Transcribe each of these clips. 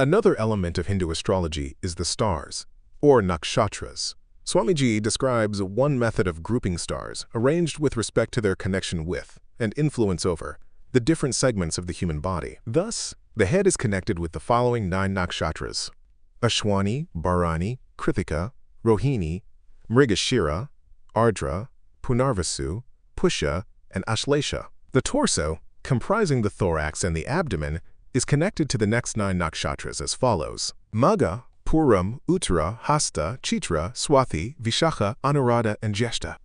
Another element of Hindu astrology is the stars, or Nakshatras. Swamiji describes one method of grouping stars arranged with respect to their connection with, and influence over, the different segments of the human body. Thus, the head is connected with the following 9 Nakshatras: Ashwani, Bharani, Krithika, Rohini, Mrigashira, Ardra, Punarvasu, Pusha, and Ashlesha. The torso, comprising the thorax and the abdomen, is connected to the next 9 Nakshatras as follows: Magha, Puram, Uttara, Hasta, Chitra, Swathi, Vishakha, Anuradha, and Jyeshta.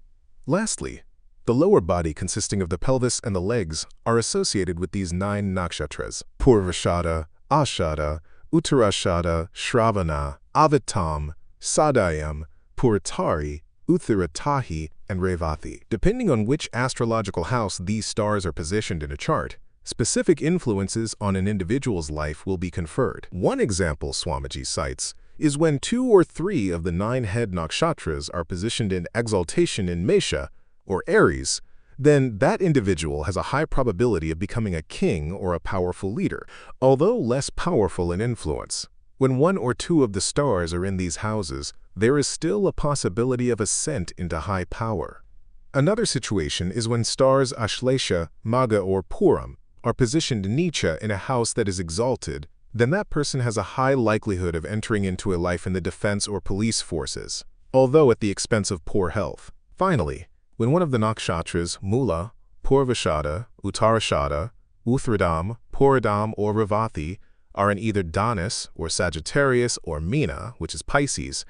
Lastly, the lower body consisting of the pelvis and the legs are associated with these 9 Nakshatras: Purvashada, Ashada, Uttarashada, Shravana, Avitam, Sadayam, Puratari, Uttaratahi, and Revathi. Depending on which astrological house these stars are positioned in a chart, specific influences on an individual's life will be conferred. One example Swamiji cites is when 2 or 3 of the 9 head nakshatras are positioned in exaltation in Mesha, or Aries, then that individual has a high probability of becoming a king or a powerful leader, although less powerful in influence. When 1 or 2 of the stars are in these houses, there is still a possibility of ascent into high power. Another situation is when stars Ashlesha, Magha, or Puram are positioned Nicha in a house that is exalted, then that person has a high likelihood of entering into a life in the defense or police forces, although at the expense of poor health. Finally, when one of the nakshatras, Mula, Purvashada, Uttarashada, Uthradam, Puradam, or Revathi, are in either Dhanus, or Sagittarius, or Meena, which is Pisces,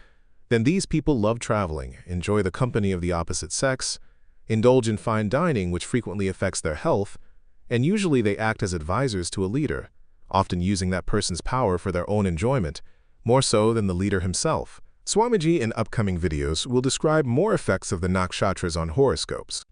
then these people love traveling, enjoy the company of the opposite sex, indulge in fine dining, which frequently affects their health, and usually they act as advisors to a leader, often using that person's power for their own enjoyment, more so than the leader himself. Swamiji in upcoming videos will describe more effects of the nakshatras on horoscopes.